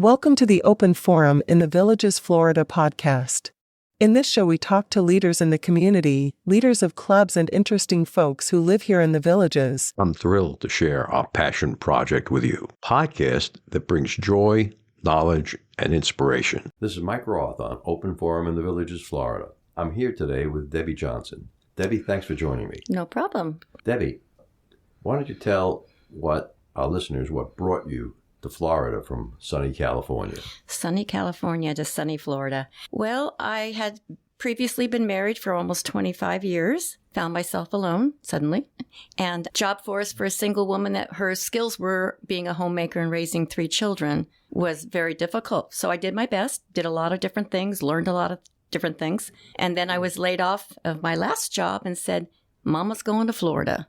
Welcome to the Open Forum in the Villages, Florida podcast. In this show, we talk to leaders in the community, leaders of clubs, and interesting folks who live here in the Villages. I'm thrilled to share our passion project with you, a podcast that brings joy, knowledge, and inspiration. This is Mike Roth on Open Forum in the Villages, Florida. I'm here today with Debbie Johnson. Debbie, thanks for joining me. No problem. Debbie, why don't you tell our listeners what brought you to Florida from sunny California? Sunny California to sunny Florida. Well, I had previously been married for almost 25 years, found myself alone suddenly, and job force for a single woman that her skills were being a homemaker and raising 3 children was very difficult. So I did my best, did a lot of different things, learned a lot of different things. And then I was laid off of my last job and said, Mama's going to Florida.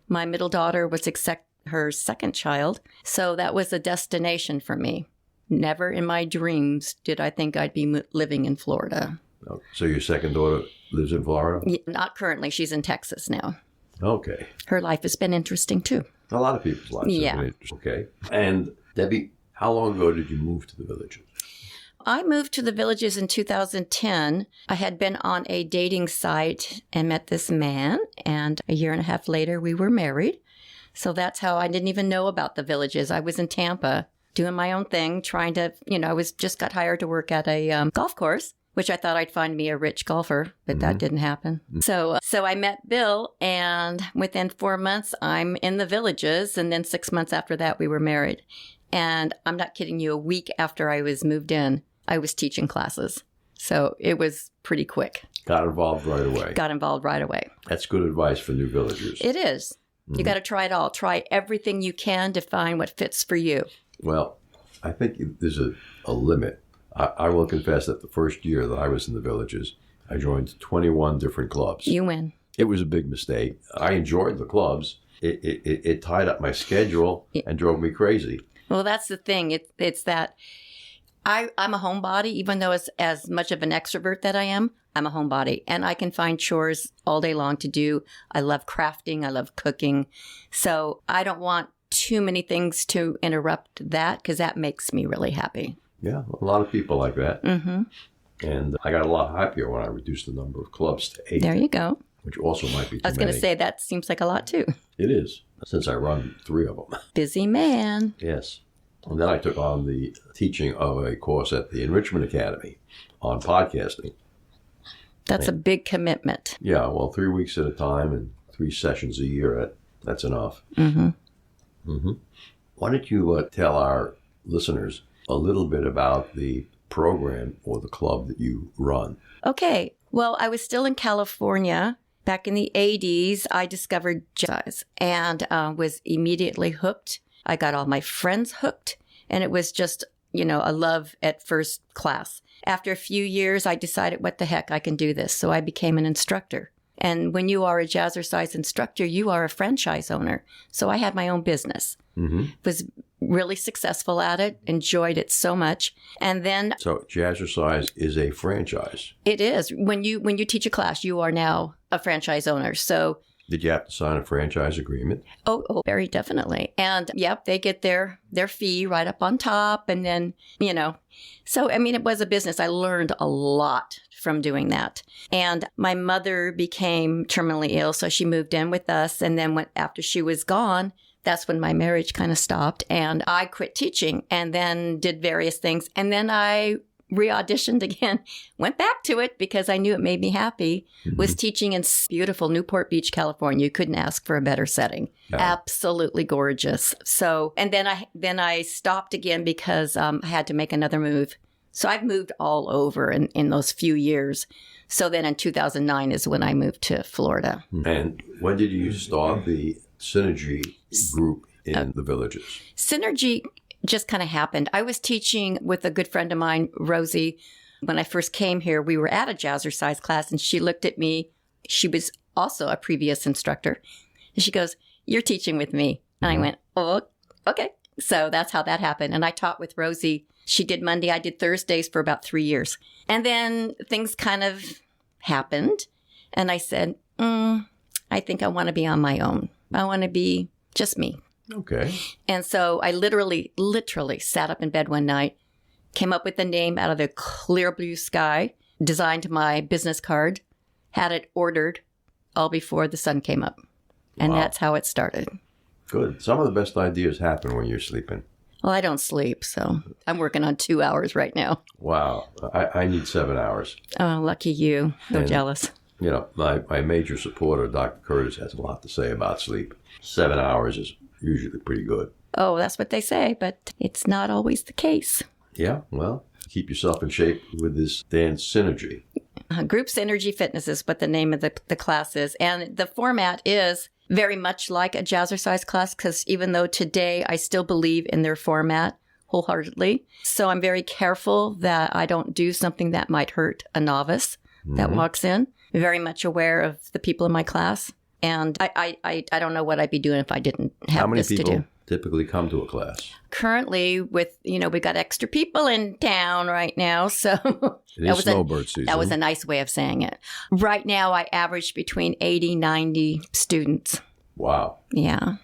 My middle daughter was her second child. So that was a destination for me. Never in my dreams did I think I'd be living in Florida. Oh, so your second daughter lives in Florida? Not currently. She's in Texas now. Okay. Her life has been interesting too. A lot of people's lives have been interesting. Okay. And Debbie, how long ago did you move to the Villages? I moved to the Villages in 2010. I had been on a dating site and met this man, and a year and a half later we were married. So that's how I didn't even know about the Villages. I was in Tampa doing my own thing, trying to, I just got hired to work at a golf course, which I thought I'd find me a rich golfer, but that didn't happen. So I met Bill, and within 4 months, I'm in the Villages. And then 6 months after that, we were married. And I'm not kidding you, a week after I was moved in, I was teaching classes. So it was pretty quick. Got involved right away. That's good advice for new villagers. It is. You got to try it all. Try everything you can to find what fits for you. Well, I think there's a limit. I will confess that the first year that I was in the Villages, I joined 21 different clubs. You win. It was a big mistake. I enjoyed the clubs. It tied up my schedule and drove me crazy. Well, that's the thing. It's that I'm a homebody, even though as much of an extrovert that I am, I'm a homebody. And I can find chores all day long to do. I love crafting. I love cooking. So I don't want too many things to interrupt that because that makes me really happy. Yeah, a lot of people like that. Mm-hmm. And I got a lot happier when I reduced the number of clubs to 8. There you go. Which also might be too I was going to many. say that seems like a lot too. It is, since I run 3 of them. Busy man. Yes. And then I took on the teaching of a course at the Enrichment Academy on podcasting. That's a big commitment. Yeah, well, 3 weeks at a time and 3 sessions a year, that's enough. Mm-hmm. Mm-hmm. Why don't you tell our listeners a little bit about the program or the club that you run? Okay. Well, I was still in California. Back in the 80s, I discovered jazz and was immediately hooked. I got all my friends hooked, and it was just, a love at first class. After a few years, I decided, what the heck, I can do this. So I became an instructor. And when you are a jazzercise instructor, you are a franchise owner. So I had my own business. Mm-hmm. Was really successful at it, enjoyed it so much. And then... So jazzercise is a franchise. It is. When you teach a class, you are now a franchise owner. So... Did you have to sign a franchise agreement? Oh, very definitely. And yep, they get their fee right up on top. And then, So, it was a business. I learned a lot from doing that. And my mother became terminally ill, so she moved in with us. And then after she was gone, that's when my marriage kind of stopped. And I quit teaching and then did various things. And then I re-auditioned again, went back to it because I knew it made me happy, was teaching in beautiful Newport Beach, California. You couldn't ask for a better setting. Yeah. Absolutely gorgeous. So, and then I stopped again because I had to make another move. So I've moved all over in those few years. So then in 2009 is when I moved to Florida. And when did you start the Synergy group in the Villages? Synergy just kind of happened. I was teaching with a good friend of mine, Rosie. When I first came here, we were at a jazzercise class, and she looked at me. She was also a previous instructor. And she goes, "You're teaching with me." And I went, "Oh, okay." So that's how that happened. And I taught with Rosie. She did Monday. I did Thursdays for about 3 years. And then things kind of happened. And I said, I think I want to be on my own. I want to be just me. Okay. And so I literally sat up in bed one night, came up with the name out of the clear blue sky, designed my business card, had it ordered all before the sun came up. And Wow. that's how it started. Good. Some of the best ideas happen when you're sleeping. Well, I don't sleep, so I'm working on 2 hours right now. Wow. I need 7 hours. Oh, lucky you. So And- jealous. You know, my major supporter, Dr. Curtis, has a lot to say about sleep. 7 hours is usually pretty good. Oh, that's what they say, but it's not always the case. Yeah, well, keep yourself in shape with this dance synergy. Group Synergy Fitness is what the name of the class is. And the format is very much like a jazzercise class, because even though today I still believe in their format wholeheartedly. So I'm very careful that I don't do something that might hurt a novice that walks in. Very much aware of the people in my class. And I don't know what I'd be doing if I didn't have How many this to people do. typically come to a class? Currently, with, we got extra people in town right now. So It is snowbird season. that was a nice way of saying it. Right now, I average between 80, 90 students. Wow. Yeah.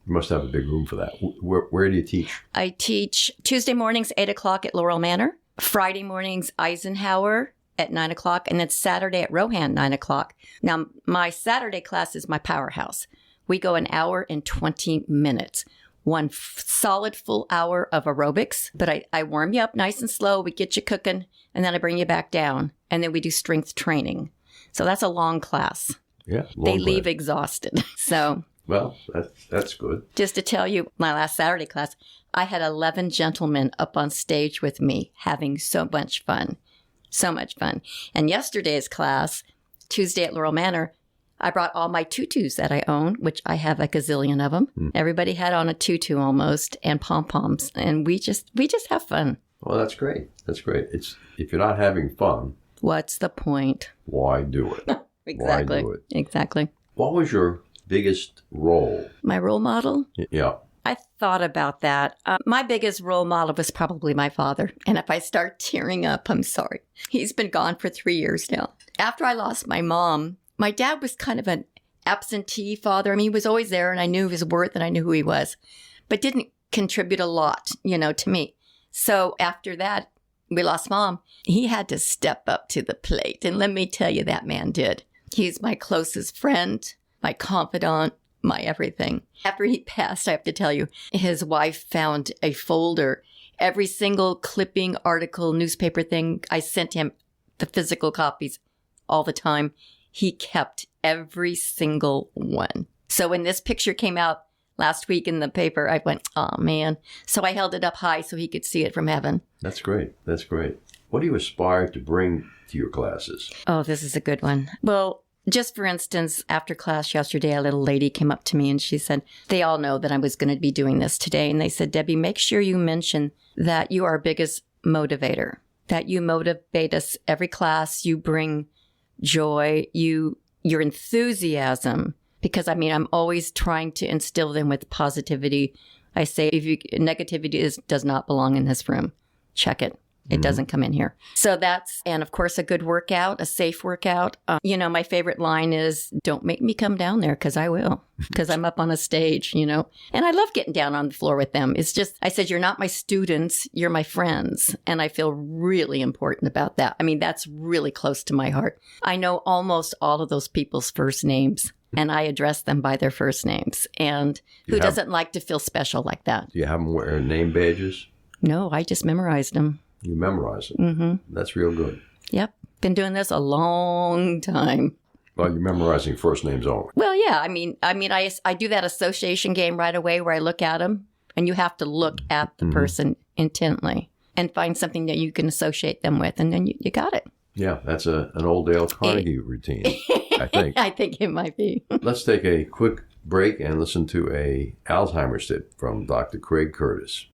You must have a big room for that. Where do you teach? I teach Tuesday mornings, 8 o'clock at Laurel Manor. Friday mornings, Eisenhower at 9 o'clock. And then Saturday at Rohan, 9 o'clock. Now, my Saturday class is my powerhouse. We go an hour and 20 minutes. One solid full hour of aerobics, but I warm you up nice and slow. We get you cooking, and then I bring you back down. And then we do strength training. So that's a long class. Yeah. They long leave way. exhausted. So Well, that's good. just to tell you, my last Saturday class, I had 11 gentlemen up on stage with me having so much fun. So much fun. And yesterday's class, Tuesday at Laurel Manor, I brought all my tutus that I own, which I have a gazillion of them. Everybody had on a tutu almost, and pom-poms. And we just have fun. Well, that's great. That's great. It's if you're not having fun, What's the point? why do it? Exactly. Why do it? Exactly. What was your biggest role? My role model? Yeah. I thought about that. My biggest role model was probably my father. And if I start tearing up, I'm sorry. He's been gone for 3 years now. After I lost my mom, my dad was kind of an absentee father. I mean, he was always there, and I knew his worth and I knew who he was, but didn't contribute a lot, to me. So after that, we lost mom. He had to step up to the plate. And let me tell you, that man did. He's my closest friend, my confidant, my everything. After he passed, I have to tell you, his wife found a folder. Every single clipping, article, newspaper thing, I sent him the physical copies all the time. He kept every single one. So when this picture came out last week in the paper, I went, oh, man. So I held it up high so he could see it from heaven. That's great. That's great. What do you aspire to bring to your classes? Oh, this is a good one. Well, just for instance, after class yesterday, a little lady came up to me and she said, they all know that I was going to be doing this today. And they said, Debbie, make sure you mention that you are our biggest motivator, that you motivate us every class. You bring joy, your enthusiasm, because I'm always trying to instill them with positivity. I say, negativity does not belong in this room. Check it. It doesn't come in here. So and of course, a good workout, a safe workout. My favorite line is, don't make me come down there, because I will, because I'm up on a stage, and I love getting down on the floor with them. It's just, I said, you're not my students, you're my friends. And I feel really important about that. That's really close to my heart. I know almost all of those people's first names, and I address them by their first names. And who doesn't like to feel special like that? Do you have them wear name badges? No, I just memorized them. You memorize it. Mm-hmm. That's real good. Yep. Been doing this a long time. Well, you're memorizing first names only. Well, yeah. I do that association game right away where I look at them, and you have to look at the person intently and find something that you can associate them with, and then you got it. Yeah, that's an old Dale Carnegie routine, I think. I think it might be. Let's take a quick break and listen to a Alzheimer's tip from Dr. Craig Curtis.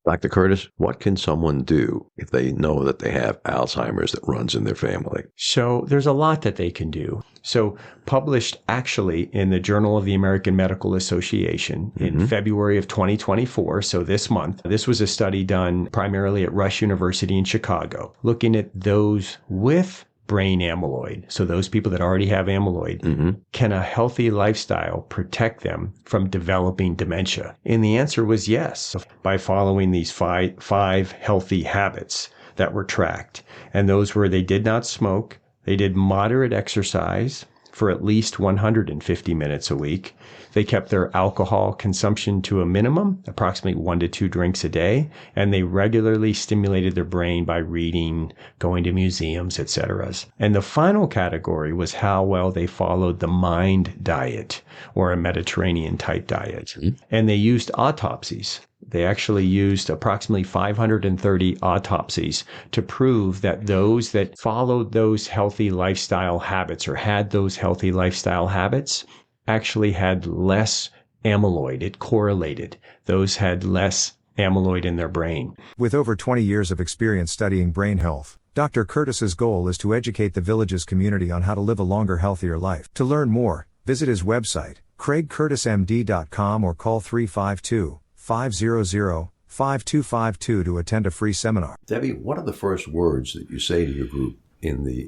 Dr. Curtis, what can someone do if they know that they have Alzheimer's that runs in their family? So there's a lot that they can do. So published actually in the Journal of the American Medical Association in February of 2024, so this month. This was a study done primarily at Rush University in Chicago, looking at those with brain amyloid, so those people that already have amyloid, can a healthy lifestyle protect them from developing dementia? And the answer was yes, by following these five healthy habits that were tracked. And those were: they did not smoke, they did moderate exercise for at least 150 minutes a week. They kept their alcohol consumption to a minimum, approximately 1 to 2 drinks a day, and they regularly stimulated their brain by reading, going to museums, etc. And the final category was how well they followed the MIND diet, or a Mediterranean type diet. And they used autopsies. They actually used approximately 530 autopsies to prove that those that followed those healthy lifestyle habits, or had those healthy lifestyle habits, actually had less amyloid. It correlated. Those had less amyloid in their brain. With over 20 years of experience studying brain health, Dr. Curtis's goal is to educate the Villages community on how to live a longer, healthier life. To learn more, visit his website, craigcurtismd.com, or call 352-500-5252 to attend a free seminar. Debbie, what are the first words that you say to your group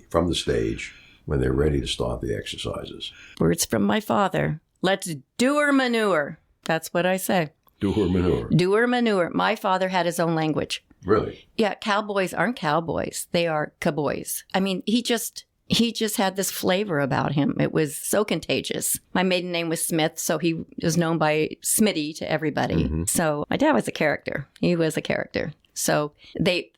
from the stage when they're ready to start the exercises? Words from my father. Let's do-er manure. That's what I say. Do-er manure. Do-er manure. My father had his own language. Really? Yeah, cowboys aren't cowboys. They are cowboys. I mean, he just had this flavor about him. It was so contagious. My maiden name was Smith, so he was known by Smitty to everybody. So my dad was a character. He was a character. So the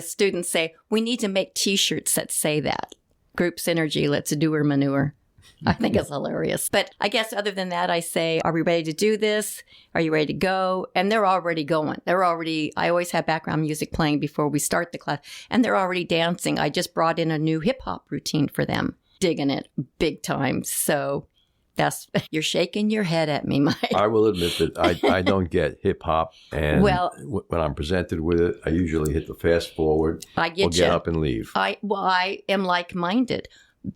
students say, we need to make T-shirts that say that. Group synergy, let's do-er manure. I think it's hilarious. But I guess other than that, I say, are we ready to do this? Are you ready to go? And they're already going. I always have background music playing before we start the class, and they're already dancing. I just brought in a new hip hop routine for them. Digging it big time. So you're shaking your head at me, Mike. I will admit that I don't get hip hop, and when I'm presented with it, I usually hit the fast forward. I get get up and leave. I am like-minded,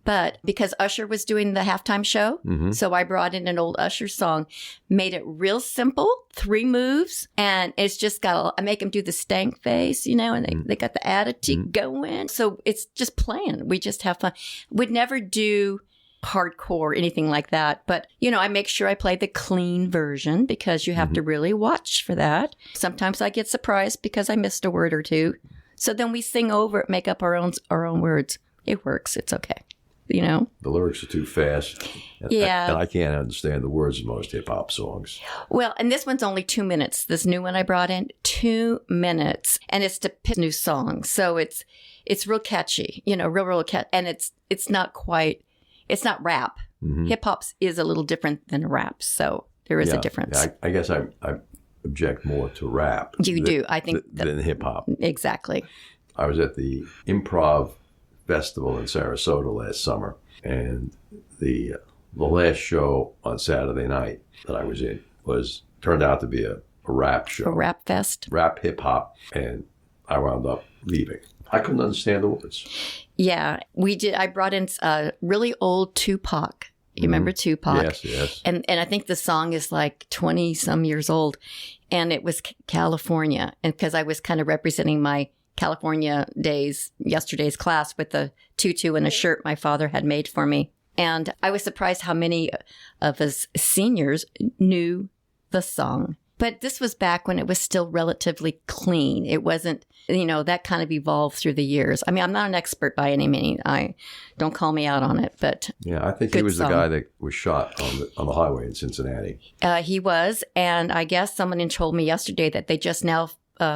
but because Usher was doing the halftime show, so I brought in an old Usher song, made it real simple, 3 moves, and it's just I make them do the stank face, and they got the attitude going. So it's just playing. We just have fun. We'd never do hardcore, anything like that. But, I make sure I play the clean version because you have to really watch for that. Sometimes I get surprised because I missed a word or two. So then we sing over it, make up our own words. It works. It's okay. The lyrics are too fast. And I can't understand the words of most hip hop songs. Well, and this one's only 2 minutes. This new one I brought in, 2 minutes. And it's to pick new songs. So it's real catchy, real catchy. And it's not rap. Hip hop is a little different than rap, so there is a difference. Yeah, I guess I object more to rap. You do, I think, than hip hop. Exactly. I was at the Improv Festival in Sarasota last summer, and the last show on Saturday night that I was in turned out to be a rap show, a rap fest, rap hip hop, and I wound up leaving. I couldn't understand the words. Yeah, we did. I brought in really old Tupac. You remember Tupac? Yes. And I think the song is like 20 some years old, and it was California. And because I was kind of representing my California yesterday's class with a tutu and a shirt my father had made for me. And I was surprised how many of us seniors knew the song. But this was back when it was still relatively clean. It wasn't, that kind of evolved through the years. I mean, I'm not an expert by any means. Don't call me out on it, but yeah, I think he was the guy that was shot on the highway in Cincinnati. He was, and I guess someone told me yesterday that they just now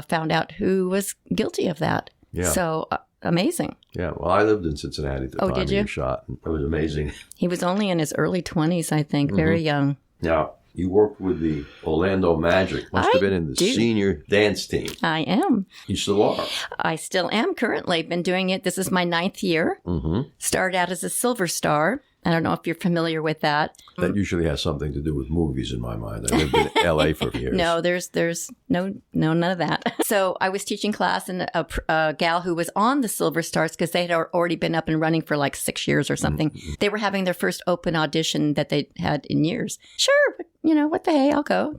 found out who was guilty of that. Yeah. So amazing. Yeah. Well, I lived in Cincinnati at the time he was shot. It was amazing. He was only in his early 20s, I think, very young. Now, you worked with the Orlando Magic. Must have been in the senior dance team. I am. You still are? I still am currently. Been doing it. This is my 9th year. Started out as a silver star. I don't know if you're familiar with that. That usually has something to do with movies in my mind. I lived in L.A. for years. No, there's no none of that. So I was teaching class, and a gal who was on the Silver Stars, because they had already been up and running for like 6 years or something. They were having their first open audition that they had in years. Sure, but, what the hey, I'll go.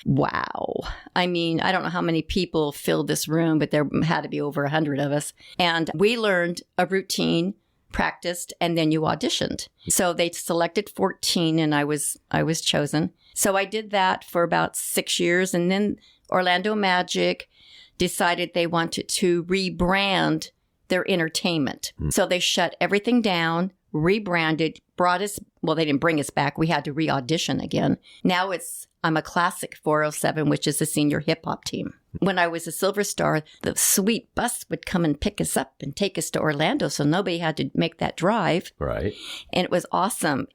Wow. I mean, I don't know how many people filled this room, but there had to be over 100 of us. And we learned a routine practiced, and then you auditioned. So they selected 14 and I was chosen. So I did that for about 6 years, and then Orlando Magic decided they wanted to rebrand their entertainment. So they shut everything down, rebranded, brought us, well, they didn't bring us back. We had to re-audition again. Now I'm a classic 407, which is the senior hip hop team. When I was a Silver Star, the sweet bus would come and pick us up and take us to Orlando, so nobody had to make that drive. Right. And it was awesome.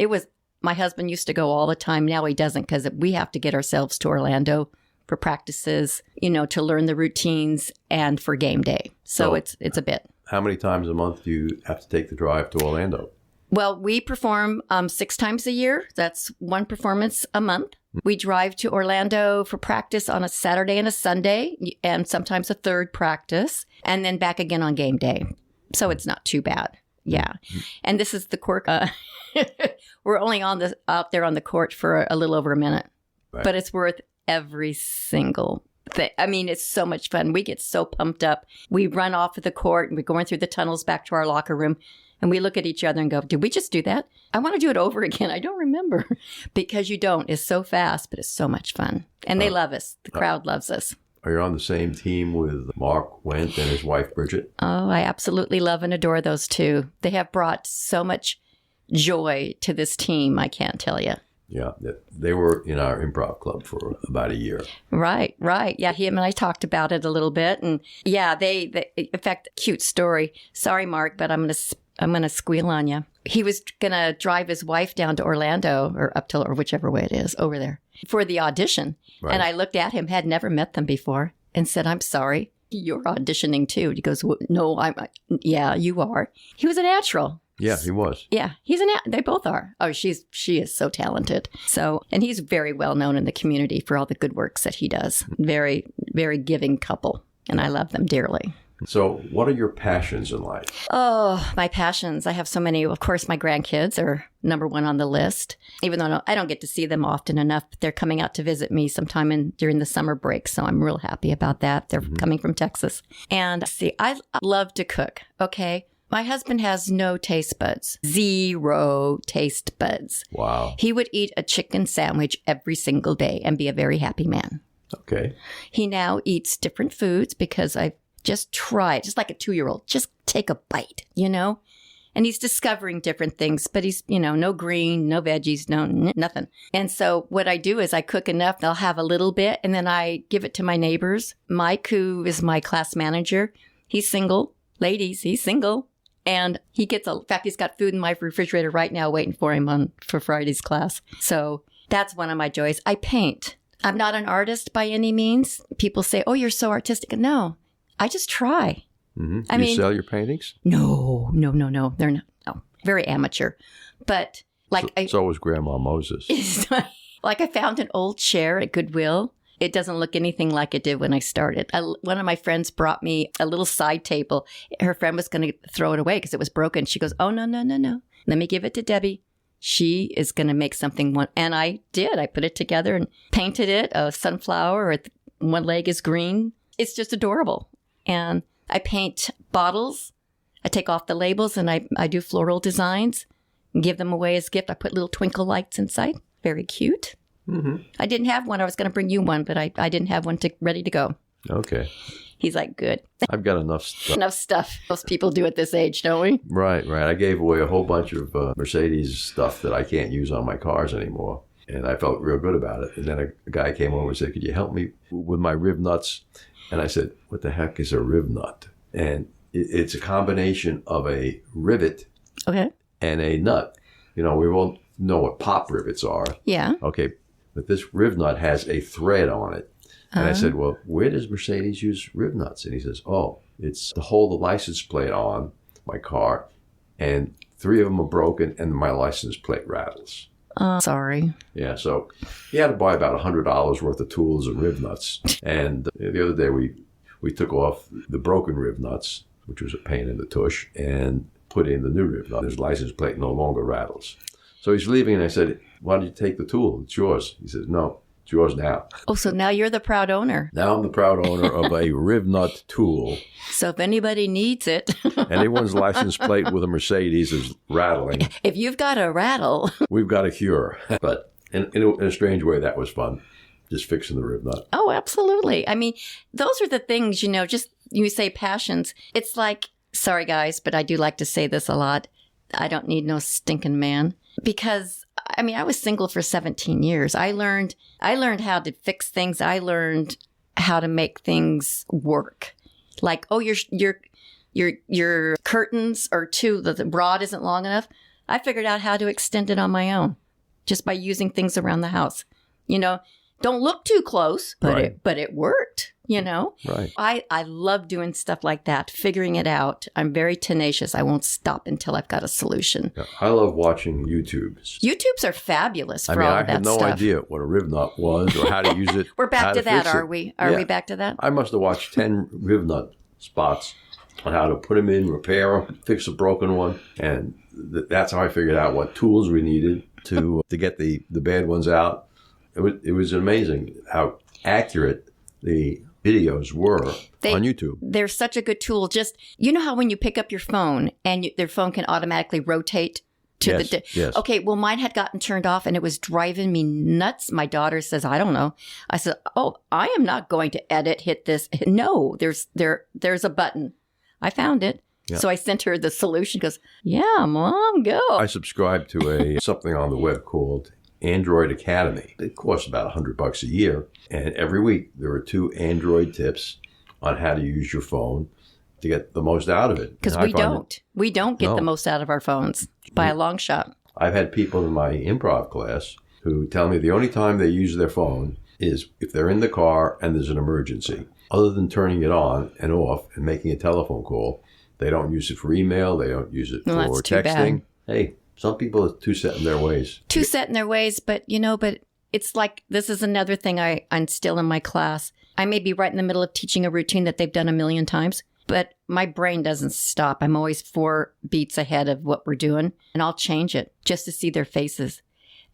My husband used to go all the time. Now he doesn't, because we have to get ourselves to Orlando for practices, to learn the routines and for game day. So it's a bit. How many times a month do you have to take the drive to Orlando? Well, we perform 6 times a year. That's one performance a month. We drive to Orlando for practice on a Saturday and a Sunday, and sometimes a third practice, and then back again on game day. So it's not too bad. Yeah. And this is the quirk. We're only out there on the court for a little over a minute, right. But it's worth every single thing. I mean, it's so much fun. We get so pumped up. We run off of the court and we're going through the tunnels back to our locker room. And we look at each other and go, did we just do that? I want to do it over again. I don't remember. Because you don't. It's so fast, but it's so much fun. And they love us. The crowd loves us. Are you on the same team with Mark Wendt and his wife, Bridget? Oh, I absolutely love and adore those two. They have brought so much joy to this team, I can't tell you. Yeah, they were in our improv club for about a year. Right. Yeah, him and I talked about it a little bit. And yeah, they in fact, cute story. Sorry, Mark, but I'm going to squeal on you. He was going to drive his wife down to Orlando or up to, or whichever way it is, over there for the audition. Right. And I looked at him, had never met them before, and said, I'm sorry, you're auditioning too. He goes, well, no, yeah, you are. He was a natural. Yeah, he was. Yeah, they both are. Oh, she is so talented. So, and he's very well known in the community for all the good works that he does. Very, very giving couple, and I love them dearly. So what are your passions in life? Oh, my passions. I have so many. Of course, my grandkids are number one on the list, even though I don't get to see them often enough. But they're coming out to visit me sometime during the summer break. So I'm real happy about that. They're coming from Texas. And see, I love to cook. Okay. My husband has no taste buds, 0 taste buds. Wow. He would eat a chicken sandwich every single day and be a very happy man. Okay. He now eats different foods because I've just tried, just like a 2-year-old, just take a bite, And he's discovering different things, but he's, no green, no veggies, nothing. And so what I do is I cook enough, they'll have a little bit, and then I give it to my neighbors. Mike, who is my class manager, he's single. Ladies, he's single. And in fact, he's got food in my refrigerator right now waiting for him for Friday's class. So that's one of my joys. I paint. I'm not an artist by any means. People say, oh, you're so artistic. No, I just try. Mm-hmm. You sell your paintings? No. They're not. No, very amateur. But so was Grandma Moses. Like I found an old chair at Goodwill. It doesn't look anything like it did when I started. One of my friends brought me a little side table. Her friend was going to throw it away because it was broken. She goes, oh, no. Let me give it to Debbie. She is going to make something. And I did. I put it together and painted it. A sunflower. One leg is green. It's just adorable. And I paint bottles. I take off the labels and I do floral designs and give them away as gift. I put little twinkle lights inside. Very cute. Mm-hmm. I didn't have one. I was going to bring you one, but I didn't have one ready to go. Okay. He's like, good. I've got enough stuff. Enough stuff. Most people do at this age, don't we? Right. I gave away a whole bunch of Mercedes stuff that I can't use on my cars anymore. And I felt real good about it. And then a guy came over and said, could you help me with my riv nuts? And I said, what the heck is a riv nut? And it's a combination of a rivet and a nut. We all know what pop rivets are. Yeah. Okay. But this riv nut has a thread on it. And I said, well, where does Mercedes use riv nuts? And he says, oh, it's to hold the license plate on my car. And 3 of them are broken and my license plate rattles. Sorry. Yeah, so he had to buy about $100 worth of tools and riv nuts. And the other day we took off the broken riv nuts, which was a pain in the tush, and put in the new riv nut. His license plate no longer rattles. So he's leaving and I said, why don't you take the tool? It's yours. He says, no, It's yours now. Oh, so now you're the proud owner. Now I'm the proud owner of a Rivnut tool. So if anybody needs it. Anyone's license plate with a Mercedes is rattling. If you've got a rattle. We've got a cure. But in a strange way, that was fun. Just fixing the Rivnut. Oh, absolutely. I mean, those are the things, just you say passions. It's like, sorry guys, but I do like to say this a lot. I don't need no stinking man. Because, I was single for 17 years. I learned how to fix things. I learned how to make things work. Like, oh, your curtains are the rod isn't long enough. I figured out how to extend it on my own just by using things around the house. Don't look too close, but Right. it worked, Right. I love doing stuff like that, figuring it out. I'm very tenacious. I won't stop until I've got a solution. Yeah, I love watching YouTubes. YouTubes are fabulous for I all of that had no stuff. idea what a Rivnut was or how to use it. We're back how to that, fix it. are we? Are Yeah. we back to that? I must have watched 10 Rivnut spots on how to put them in, repair them, fix a broken one. And that's how I figured out what tools we needed to get the bad ones out. It was amazing how accurate the videos were on YouTube. They're such a good tool. Just, how when you pick up your phone and their phone can automatically rotate to Yes, yes. Okay, well, mine had gotten turned off and it was driving me nuts. My daughter says, I don't know. I said, oh, I am not going to hit this. No, there's a button. I found it. Yeah. So I sent her the solution. She goes, yeah, Mom, go. I subscribed to something on the web called Android Academy. It costs about $100 a year. And every week there are 2 Android tips on how to use your phone to get the most out of it. Because we don't get the most out of our phones by a long shot. I've had people in my improv class who tell me the only time they use their phone is if they're in the car and there's an emergency. Other than turning it on and off and making a telephone call, they don't use it for email. They don't use it for that's too texting. bad. Hey, some people are too set in their ways. Too set in their ways, but it's like, this is another thing I instill in my class. I may be right in the middle of teaching a routine that they've done a million times, but my brain doesn't stop. I'm always 4 beats ahead of what we're doing, and I'll change it just to see their faces.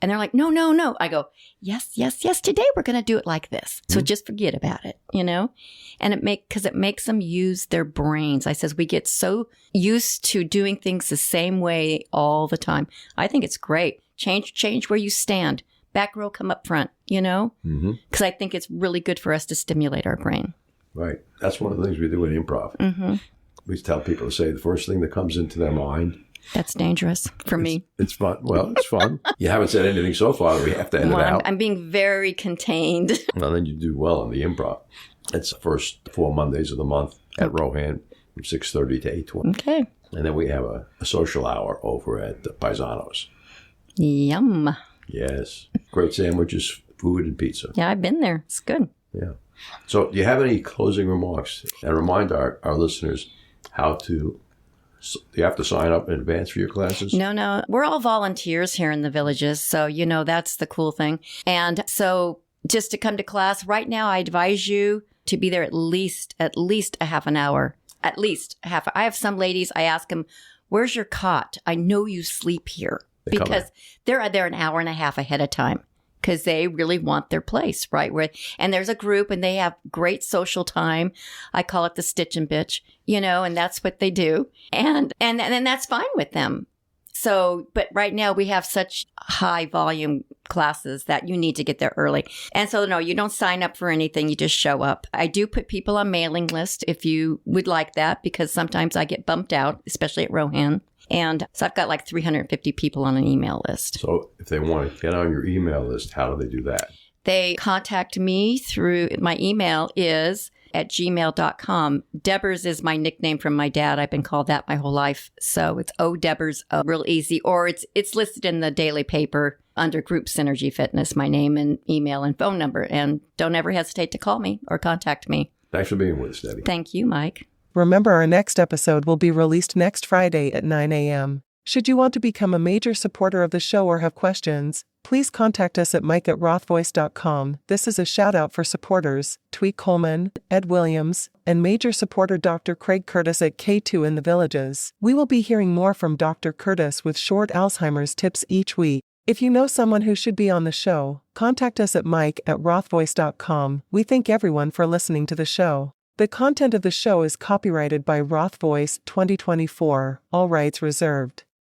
And they're like, no, no, no. I go, yes, yes, yes. Today we're going to do it like this. So just forget about it, And because it makes them use their brains. I says, we get so used to doing things the same way all the time. I think it's great. Change where you stand. Back row, come up front, Because I think it's really good for us to stimulate our brain. Right. That's one of the things we do in improv. Mm-hmm. We tell people to say the first thing that comes into their mind. That's dangerous for me. It's fun. Well, it's fun. You haven't said anything so far that we have to edit out. I'm being very contained. Well, then you do well in the improv. It's the first 4 Mondays of the month at Rohan from 6:30 to 8:20. Okay. And then we have a social hour over at Paisanos. Yum. Yes. Great sandwiches, food, and pizza. Yeah, I've been there. It's good. Yeah. So do you have any closing remarks? And remind our listeners how to... Do you have to sign up in advance for your classes? No. We're all volunteers here in the villages. So, that's the cool thing. And so just to come to class right now, I advise you to be there at least a half an hour. At least half. I have some ladies, I ask them, where's your cot? I know you sleep here. Because they're there an hour and a half ahead of time. Because they really want their place, right? And there's a group and they have great social time. I call it the stitch and bitch, and that's what they do. And that's fine with them. So, but right now we have such high volume classes that you need to get there early. And so, no, you don't sign up for anything. You just show up. I do put people on mailing list if you would like that, because sometimes I get bumped out, especially at Rohan. And so I've got like 350 people on an email list. So if they want to get on your email list, how do they do that? They contact me through, my email is at gmail.com. Debbers is my nickname from my dad. I've been called that my whole life. So it's Debbers, real easy. Or it's listed in the daily paper under Group Synergy Fitness, my name and email and phone number. And don't ever hesitate to call me or contact me. Thanks for being with us, Debbie. Thank you, Mike. Remember, our next episode will be released next Friday at 9 a.m. Should you want to become a major supporter of the show or have questions, please contact us at mike@rothvoice.com. This is a shout out for supporters, Twee Coleman, Ed Williams, and major supporter Dr. Craig Curtis at K2 in the Villages. We will be hearing more from Dr. Curtis with short Alzheimer's tips each week. If you know someone who should be on the show, contact us at mike@rothvoice.com. We thank everyone for listening to the show. The content of the show is copyrighted by Roth Voice 2024, all rights reserved.